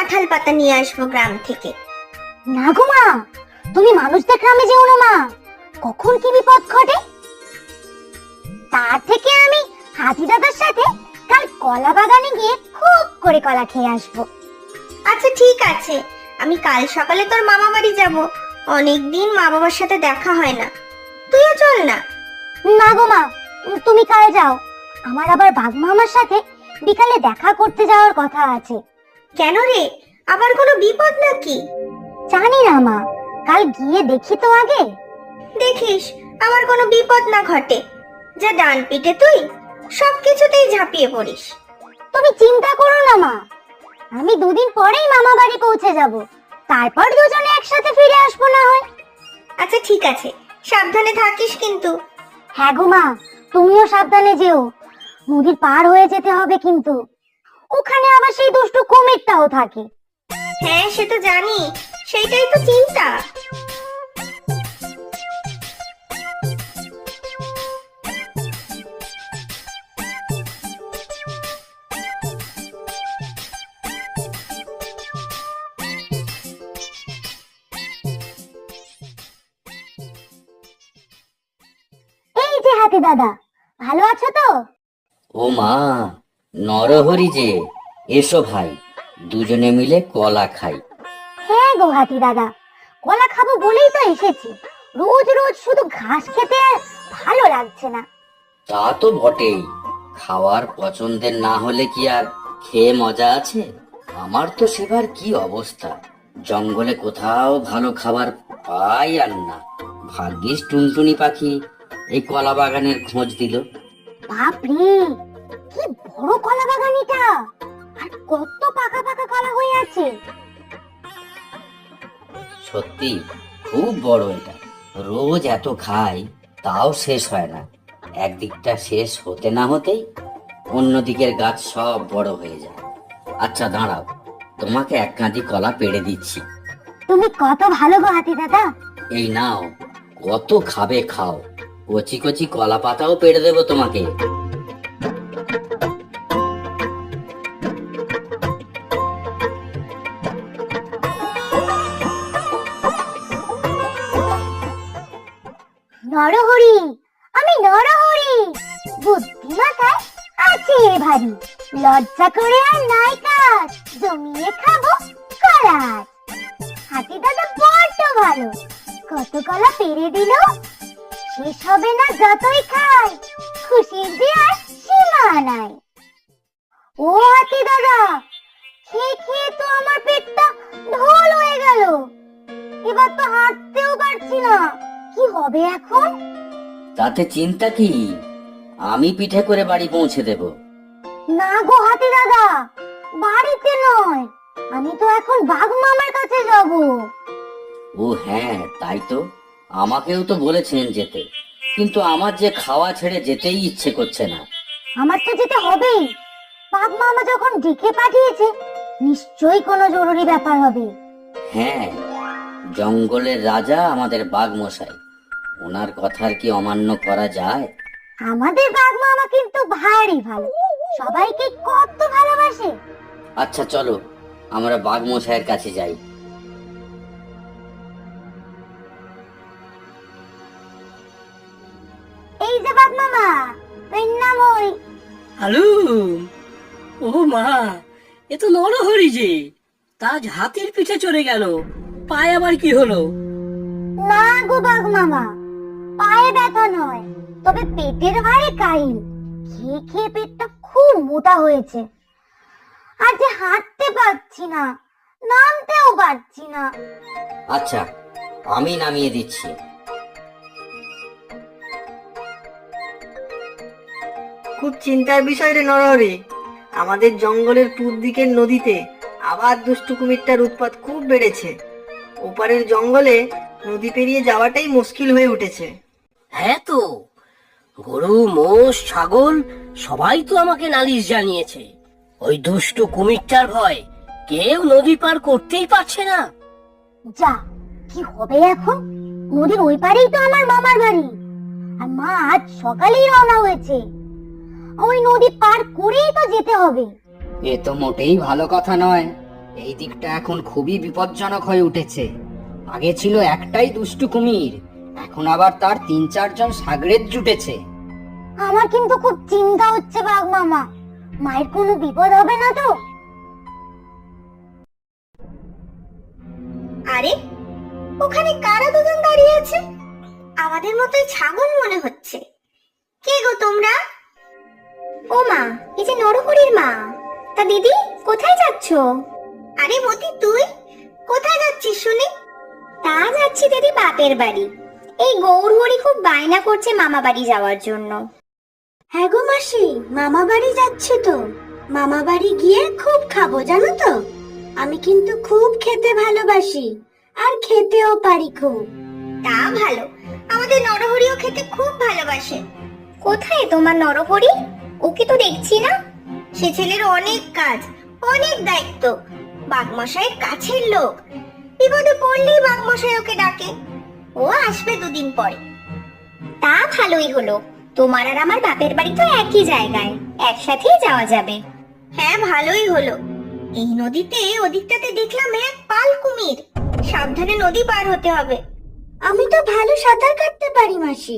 কাঁঠাল পাতা নিয়ে আসবো গ্রাম থেকে। না গো মা, তুমি মানুষদের গ্রামে যেও না মা, কখন কি বিপদ ঘটে। তার থেকে আমি হাতি দাদার সাথে কাল কলা বাগানে গিয়ে খুব করে কলা খেয়ে আসবো। আচ্ছা ঠিক আছে, আমি কাল সকালে তোর মামা বাড়ি যাব। অনেকদিন মা বাবার সাথে দেখা হয় না, তুইও চল না। না গো মা, তুমি কাল যাও, আমার আবার বাঘ মামার সাথে বিকালে দেখা করতে যাওয়ার কথা আছে। কেন রে, আবার কোনো বিপদ নাকি? জানি না মা, কাল গিয়ে দেখি তো আগে। দেখিস আমার কোনো বিপদ না ঘটে। যা ডান পিটে তুই সবকিছুতেই ঝাঁপিয়ে পড়িস। তুমি চিন্তা করো না মা, আমি দুদিন পরেই মামা বাড়ি পৌঁছে যাব, তারপর দুজনে একসাথে ফিরে আসবো না হয়। আচ্ছা ঠিক আছে, সাবধানে থাকিস কিন্তু। হ্যাঁ গো মা, তুমিও সাবধানে যেও, নদীর পার হয়ে যেতে হবে কিন্তু, ওখানে আবার সেই দুষ্টু কুমিরটাও থাকে। হ্যাঁ সে তো জানি, সেইটাই তো চিন্তা। এই যে হাতি দাদা, ভালো আছো তো? ও মা, নরহরি যে, এসো ভাই, দুজনে মিলে কলা খাই। হ্যাঁ গো হাতি দাদা, কলা খাবো বলেই তো এসেছি, রোজ রোজ শুধু ঘাস খেতে আর ভালো লাগছে না। তা তো বটেই, খাওয়ার পছন্দের না হলে কি আর খেয়ে মজা আছে? আমার তো সেবার কি অবস্থা, জঙ্গলে কোথাও ভালো খাবার পাই আর না। ভাগ্যিস টুনটুনি পাখি এই কলা বাগানের খোঁজ দিল। বাপরে, কি বড় কলা বাগান এটা, আর কত পাকা পাকা কলা হয়ে আছে। সত্যি খুব বড় এটা, রোজ এত খাই তাও শেষ হয় না। একদিকটা শেষ হতে না হতেই অন্য দিকের গাছ সব বড় হয়ে যায়। আচ্ছা দাঁড়াও, তোমাকে এক কাঁদি কলা পেড়ে দিচ্ছি। তুমি কত ভালো গো হাতি দাদা। এই নাও, কত খাবে খাও, কচি কচি কলা পাতাও পেড়ে দেবো তোমাকে। নরহরি, আমি নরহরি, বুদ্ধি মাথায় আছে ভারী, লজ্জা করে আর নাই কাজ, জমিয়ে খাবো কলাজ। হাতি দাদা বড্ড ভালো, কত কলা পেরে দিল, শেষ হবে না যতই খাই, খুশির যে আর সীমা নাই। ও হাতি দাদা, খেয়ে খেয়ে তো আমার পেটটা ঢোল হয়ে গেল, এবার তো হাঁটতেও পারছি না, কি হবে এখন? তাতে চিন্তা কি, আমি পিঠে করে বাড়ি পৌঁছে দেব। না গো হাতি দাদা, বাড়িতে নয়, আমি তো এখন বাঘ মামার কাছে যাব। ও হ্যাঁ, তাই তো, আমাকেও তো বলেছেন যেতে, কিন্তু আমার যে খাওয়া ছেড়ে যেতেই ইচ্ছে করছে না। আমার তো যেতে হবেই, বাঘ মামা যখন ডেকে পাঠিয়েছে, নিশ্চয়ই কোনো জরুরি ব্যাপার হবে। হ্যাঁ, জঙ্গলের রাজা আমাদের বাঘ মশাই, ওনার কথার কি অমান্য করা যায়? আমাদের বাঘ মামা কিন্তু ভারী ভালো, সবাইকে কত ভালোবাসে। আচ্ছা চলো, আমরা বাঘ মশাইয়ের কাছে যাই। এই যে বাঘ মামা, নাম ওই। হ্যালো, ও মা, এ তো নরহরি যে, তাজ হাতির পিঠে চড়ে গেল, পায়ে আবার কি হলো? না গো বাঘ মামা, পায়ে ব্যথা নয়, তবে পেটের ভারে কাহিল, খেয়ে খেয়ে পেটটা খুব মোটা হয়েছে, আর যে হাঁটতে পারছি না, নামতেও পারছি না। আচ্ছা, আমি নামিয়ে দিচ্ছি। খুব চিন্তার বিষয় রে নরহরি, আমাদের জঙ্গলের পূর্ব দিকের নদীতে আবার দুষ্টু কুমিরটার উৎপাত খুব বেড়েছে। ওপারের জঙ্গলে নদী পেরিয়ে যাওয়াটাই মুশকিল হয়ে উঠেছে। হ্যাঁ তো, গরু মোষ ছাগল সবাই তো আমাকে নালিশ জানিয়েছে, ওই দুষ্টু কুমিরটার ভয় কেউ নদী পার করতেই পারছে না। যা, কি হবে এখন? নদীর ওই পারেই তো আমার মামার বাড়ি, আর মা আজ সকালেই রওনা হয়েছে, ওই নদী পার করেই তো যেতে হবে। এ তো মোটেই ভালো কথা নয়। এই দিকটা এখন খুবই বিপজ্জনক হয়ে উঠেছে। আগে ছিল একটাই দুষ্টু কুমির, এখন আবার তার 3-4 জন সাগরেদ জুটেছে। আমার কিন্তু খুব চিন্তা হচ্ছে বাঘ মামা, মায়ের কোনো বিপদ হবে না তো? আরে ওখানে কারা দুজন দাঁড়িয়ে আছে? আমাদের মতোই ছাগল মনে হচ্ছে। কে গো তোমরা? ও মা, এই যে নরহরির মা। তা দিদি কোথায় যাচ্ছো? আরে মতি, তুই কোথায় যাচ্ছিস শুনি? তা যাচ্ছি দিদি বাপের বাড়ি। এই গৌরহরি খুব বায়না করছে মামা বাড়ি যাওয়ার জন্য। হ্যাঁ গো মাসি, মামা বাড়ি যাচ্ছে তো। মামা বাড়ি গিয়ে খুব খাবো জানো তো। আমি কিন্তু খুব খেতে ভালোবাসি, আর খেতেও পারি খুব। তা ভালো, আমাদের নরহরিও খেতে খুব ভালোবাসে। কোথায় তোমার নরহরি? ওকে তো দেখছি না। সে ছেলের অনেক কাজ, অনেক দায়িত্ব, বাঘমশাইয়ের কাছের লোক। বিপদে পড়লেই বাঘমশাই ওকে ডাকে। ও আসবে 2 দিন পরে। তা ভালোই হলো, তোমার আর আমার বাপের বাড়ি তো একই জায়গায়, একসাথেই যাওয়া যাবে। হ্যাঁ ভালোই হলো। এই নদীতে ওদিকটাতে দেখলাম এক পাল কুমির। সাবধানে নদী পার হতে হবে। আমি তো ভালো সাঁতার কাটতে পারি মাসি,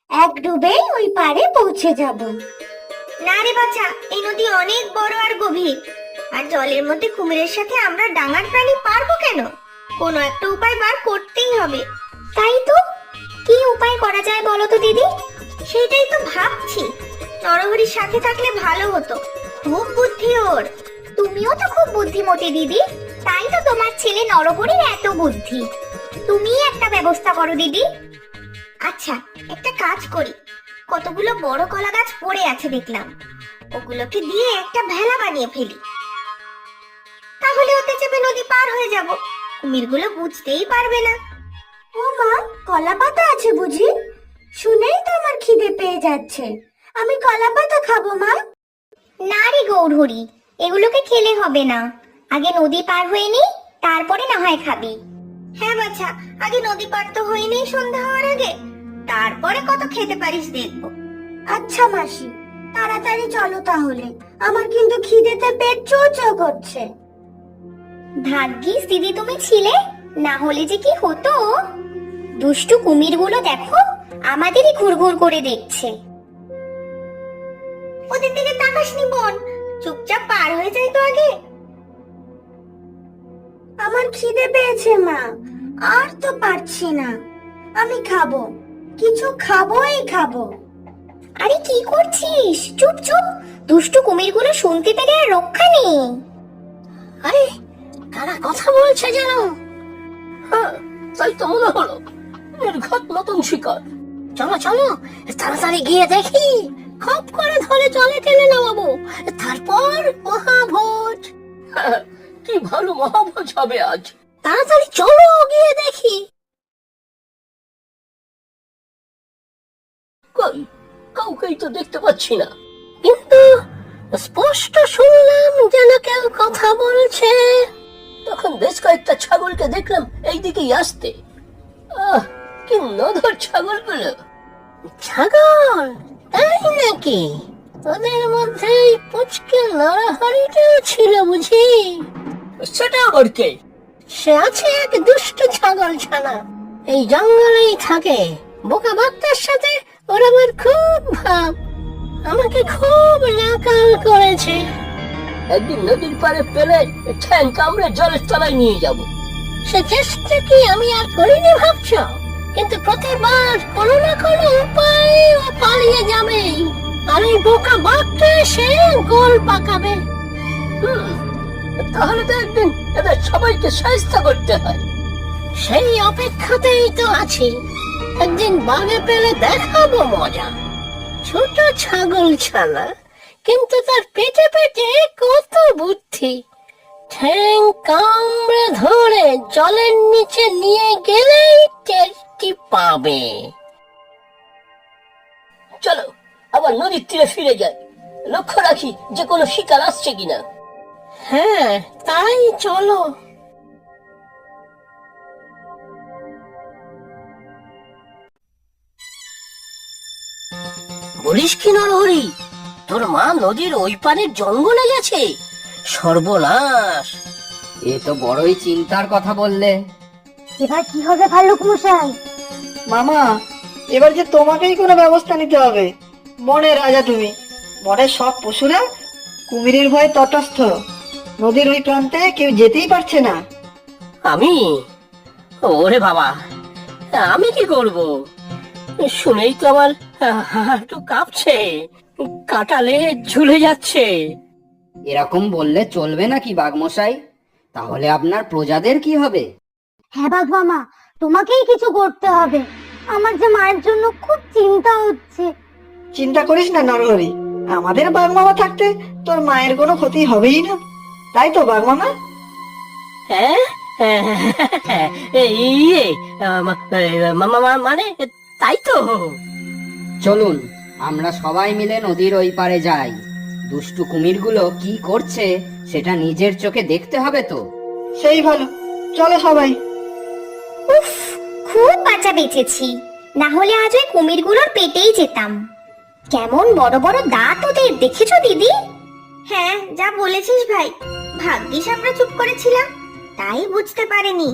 এক ডুবেই ওই পারে পৌঁছে যাব। না রে বাছা, এই নদী অনেক বড় আর গভীর, আর জলের মধ্যে কুমিরের সাথে আমরা ডাঙার প্রাণী পারবো কেন? কোনো একটা উপায় বার করতেই হবে। তাই তো, কি উপায় করা যায় বলো তো দিদি? সেটাই তো ভাবছি। নরহরির সাথে থাকলে ভালো হতো, খুব বুদ্ধি ওর। তুমিও তো খুব বুদ্ধিমতী দিদি, তাই তো তোমার ছেলে নরহরির এত বুদ্ধি। তুমিই একটা ব্যবস্থা করো দিদি। আচ্ছা, একটা কাজ করি। কতগুলো বড় কলা গাছ পড়ে আছে দেখলাম, ওগুলোকে দিয়ে একটা ভেলা বানিয়ে ফেলি। তাহলে ওতে চেপে নদী পার হয়ে যাব, কুমিরগুলো বুঝতেই পারবে না। ও মা, কলা পাতা আছে বুঝি? শুনেই তো আমার খিদে পেয়ে যাচ্ছে, আমি কলা পাতা খাবো মা। না রে গৌরহরি, এগুলোকে খেলে হবে না, আগে নদী পার হয়ে নি, তারপরে না হয় খাবি। হ্যাঁ বাছা, আগে নদী পার তো হয়ে নেই সন্ধ্যা হওয়ার আগে, তারপরে কত খেতে পারিস দেখবো। আচ্ছা মাসি, তাড়াতাড়ি চলো তাহলে, আমার কিন্তু খিদেতে পেট চোচো করছে। ভাগ্যিস দিদি তুমি ছিলে, না হলে যে কি হতো। দুষ্টু কুমিরগুলো দেখো আমাদেরই ঘুরঘুর করে দেখছে। ওদের দিকে তাকাসনি বোন, চুপচাপ পার হয়ে যাই তো আগে। আমার খিদে পেয়েছে মা, আর তো পারছি না। আমি খাবো, কিছু খাবোই খাবো। আরে কি করছিস? চুপ চুপ, দুষ্টু কুমিরগুলো শুনতে পেলে আর রক্ষা নেই। আরে কারা কথা বলছে যেন? হ্যাঁ, তাই তো মনে হলো। নির্ঘাত নতুন শিকার। চলো চলো, তাড়াতাড়ি গিয়ে দেখি, খপ করে ধরে জলে টেনে নামাবো, তারপর মহাভোজ। হ্যাঁ, কি ভালো মহাভোজ হবে আজ। তাড়াতাড়ি চলো গিয়ে দেখি। কই, কাউকেই তো দেখতে পাচ্ছি না, কিন্তু স্পষ্ট শুনলাম যেন কেউ কথা বলছে। তখন বেশ কয়েকটা ছাগলকে দেখলাম এই দিকেই আসতে। কি নধর ছাগলগুলো। ছাগল তাই নাকি? ওদের মধ্যে পুচকে নরহরিটাও ছিল বুঝি? সেটা আবার কে? সে আছে এক দুষ্ট ছাগল ছানা, এই জঙ্গলেই থাকে। বোকা বাঘটার সাথে ওর আমার খুব ভাব, আমাকে খুব নাকাল করেছে। একদিন নদীর পাড়ে পেলে ঠ্যাং কামড়ে জলের তলায় নিয়ে যাব। সে চেষ্টা কি আমি আর করিনি ভাবছ? কিন্তু প্রতিবার কোনো না কোনো উপায়ে ও পালিয়ে যাবে, আর এই বোকা বাঘটা সে গোল পাকাবে। তাহলে তো একদিন এদের সবাইকে সাহায্য করতে হয়। সেই অপেক্ষাতেই তো আছি, একদিন বাগে পেলে দেখাবো মজা। ছোট ছাগল ছানা, কিন্তু তার পেটে পেটে কত বুদ্ধি। ঠ্যাং কামড়ে ধরে জলের নিচে নিয়ে গেলেই টেরটি পাবে। চলো আবার নদীর তীরে ফিরে যাই, লক্ষ্য রাখি যে কোনো শিকার আসছে কিনা। হ্যাঁ তাই চলো। বলিস কি নরহরি, তোর মা নদীর ওই পারের জঙ্গলে গেছে? সর্বনাশ! এ তো বড়ই চিন্তার কথা বললে। এবার কি হবে ভাল্লুক মশাই? মামা, এবার যে তোমাকেই কোনো ব্যবস্থা নিতে হবে। বনের রাজা তুমি, বনের সব পশুরা কুমিরের ভয়ে তটস্থ। নদীর ওই প্রান্তে কেউ যেতেই পারছে না। আমি? ওরে বাবা, আমি কি করব? শুনেই তো আমার একটু কাঁপছে, কাটালে ঝুলে যাচ্ছে। এরকম বললে চলবে নাকি বাঘমশাই? তাহলে আপনার প্রজাদের কি হবে? হ্যাঁ বাঘ মামা, তোমাকেই কিছু করতে হবে। আমার যে মায়ের জন্য খুব চিন্তা হচ্ছে। চিন্তা করিস না নরহরি, আমাদের বাঘ মামা থাকতে তোর মায়ের কোনো ক্ষতি হবেই না, তাই তো বাঘ মামা? হ্যাঁ, ইয়ে, মানে তাই তো। চলুন আমরা সবাই মিলে নদীর ওই পারে যাই। দুষ্টু কুমিরগুলো কি করছে সেটা নিজের চোখে দেখতে হবে তো। সেই ভালো, চলো সবাই। উফ, খুব বাঁচা বেঁচেছি, না হলে আজ ওই কুমিরগুলোর পেটেই যেতাম। কেমন বড় বড় দাঁত ওদের, দেখেছো দিদি? হ্যাঁ, যা বলেছিস ভাই। ভাগ্যিস আমরা চুপ করেছিলাম, তাই বুঝতে পারিনি,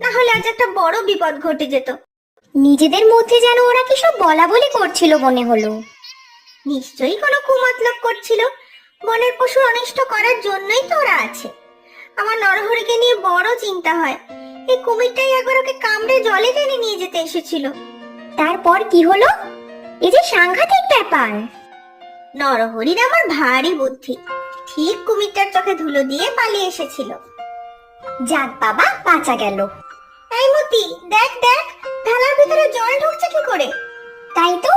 না হলে আজ একটা বড় বিপদ ঘটে যেত। নিজেদের মধ্যে যেন ওরা কি সব বলা বলি করছিল মনে হলো। নিশ্চয়ই কোনো কুমতলব করছিল, বনের পশু অনিষ্ট করার জন্যই তো ওরা আছে। আমার নরহরিকে নিয়ে বড় চিন্তা হয়। এই কুমিরটাই একবার ওকে কামড়ে জলে টেনে নিয়ে যেতে এসেছিল। তারপর কি হলো? এই যে সাংঘাতিক ব্যাপার। নরহরির আমার ভারী বুদ্ধি, ঠিক কুমিরটার চোখে ধুলো দিয়ে পালিয়ে এসেছিল। যাক বাবা, বাঁচা গেল। এই মতি, দেখ দেখ, থালার ভিতরে জল ঢুকছে কি করে? তাই তো,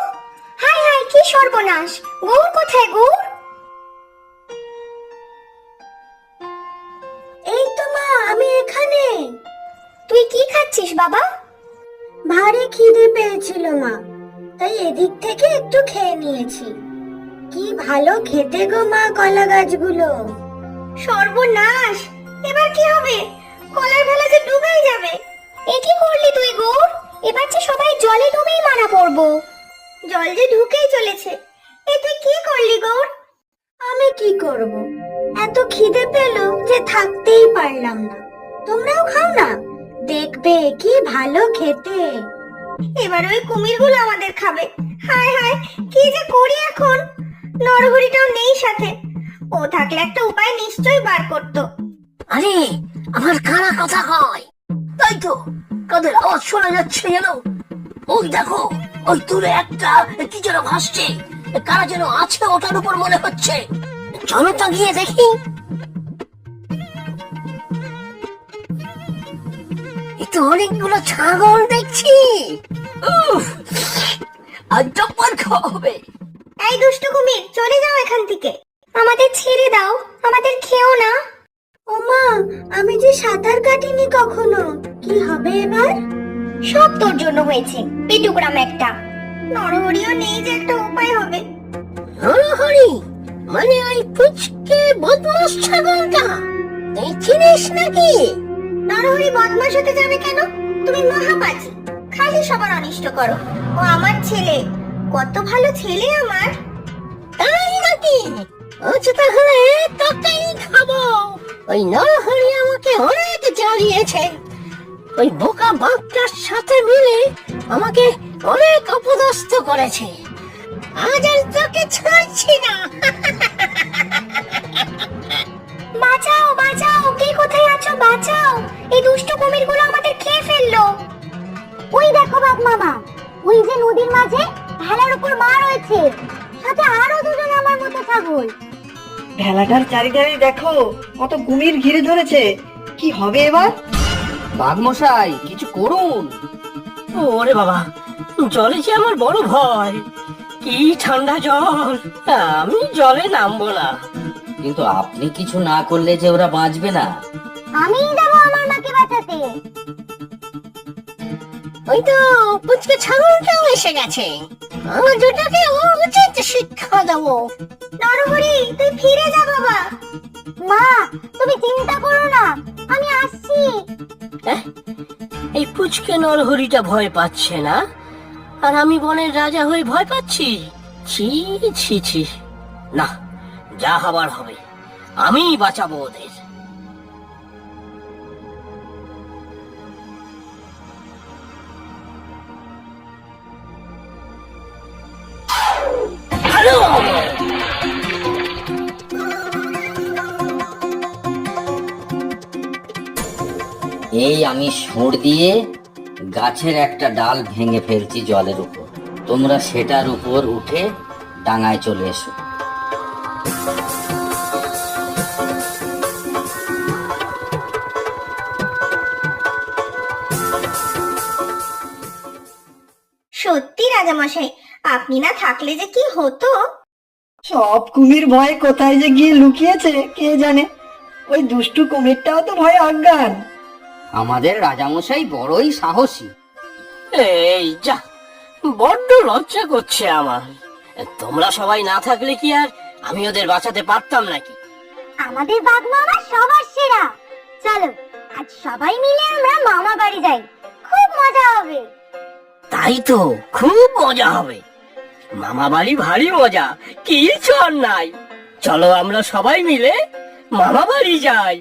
হায় হায়, কি সর্বনাশ! গৌর কোথায় গৌর? এই তো মা, আমি এখানে। তুই কি খাচ্ছিস বাবা? ভারী খিদে পেয়েছিল মা, তাই এদিক থেকে একটু খেয়ে নিয়েছি। কি ভালো খেতে গো মা কলা গাছগুলো। সর্বনাশ, এবার কি হবে? কলার ভেলা যে ডুবেই যাবে। এ কি করলি তুই গৌর? এবার যে সবাই জলে ডুবেই মারা পড়বো। জল যে ঢুকেই চলেছে, এ তুই কি করলি গৌর? আমি কি করব, এত খিদে পেল যে থাকতেই পারলাম না। তোমরাও খাও না, দেখবে কি ভালো খেতে। এবার ওই কুমিরগুলো আমাদের খাবে। হায় হায়, কি যে করি এখন? নরহরিটাও নেই সাথে, ও থাকলে একটা উপায় নিশ্চয়ই বার করতো। আরে, আমার কারা কথা কয়? তাই তো, কাদের আওয়াজ শোনা যাচ্ছে যেন। ওই দেখো, ওই দূরে একটা কি যেন ভাসছে, কারা যেন আছে ওটার উপর মনে হচ্ছে। চলো তো গিয়ে দেখি। এ তো অনেকগুলো ছাগল দেখছি। উফ, আজ জব্বার খাওয়া হবে। এই দুষ্টু কুমির, চলে যাও এখান থেকে, আমাদের ছেড়ে দাও, আমাদের খেও না। ওমা, আমি যে সাঁতার কাটিনি কখনো, কি হবে এবার? সব তোর জন্য হয়েছে, পেটুকরাম একটা। নরহরিও নেই যে একটা উপায় হবে। নরহরি মানে ওই পুচকে বদমাস ছাগলটা, তুই চিনিস নাকি? নরহরি বদমাশ হতে যাবে কেন? তুমি মহাপাজি, খালি সবার অনিষ্ট করো। ও আমার ছেলে, কত ভালো ছেলে আমার। তাই নাকি? আচ্ছা তাহলে তোকেই খাবো। ওই নরহরি আমাকে অনেক জ্বালিয়েছে, ওই বোকা বাঘটার সাথে মিলে আমাকে অনেক অপদস্থ করেছে। আজ আর তোকে ছাড়ছি না। বাঁচাও বাঁচাও, কে কোথায় আছো? বাঁচাও, এই দুষ্ট কুমিরগুলো আমাদের খেয়ে ফেললো। ওই দেখো বাঘ মামা, ওই যে নদীর মাঝে ভেলার উপর মা রয়েছে, সাথে আরো দুজন আমার মতো ছাগল। ভেলাটার চারিধারে দেখো, কত কুমির ঘিরে ধরেছে। কি হবে এবার? বাঘমশাই, কিছু করুন। ওরে বাবা, জলে যে আমার বড় ভয়। কি ঠান্ডা জল, আমি জলে নামবো না। কিন্তু আপনি কিছু না করলে যে ওরা বাঁচবে না। আমিই যাবো আমার মাকে বাঁচাতে। ওই তো পুচকে ছাগলটাও এসে গেছে, আমার দুটাকে উচিত শিক্ষা দেবো। নরহরি, তুই ফিরে যা বাবা। মা, তুমি চিন্তা করো না, আমি আসছি। এই পুচকে নরহরিটা ভয় পাচ্ছে না, আর আমি বনের রাজা হয়ে ভয় পাচ্ছি? ছি ছি ছি, না, যা হবার হবে, আমি বাঁচাবো ওদের। এই আমি সুর দিয়ে গাছের একটা ডাল ভেঙে ফেলছি জলের উপর, তোমরা সেটার উপর উঠে ডাঙায় চলে এসো। সত্যি রাজামশাই, আপনি না থাকলে যে কি হতো। সব কুমির ভয়ে কোথায় যে গিয়ে লুকিয়েছে কে জানে। ওই দুষ্টু কুমিরটাও তো ভয়ে অজ্ঞান। আমাদের রাজামশাই বড়ই সাহসী। এই যা, বড্ড লজ্জা করছে আমার। তোমরা সবাই না থাকলে কি আর আমি ওদের বাঁচাতে পারতাম নাকি? আমাদের বাঘ মামা সবার সেরা। চলো আজ সবাই মিলে আমরা মামা বাড়ি যাই, খুব মজা হবে। তাই তো, খুব মজা হবে। মামা বাড়ি ভারী মজা, কিছু আর নাই। চলো আমরা সবাই মিলে মামা বাড়ি যাই।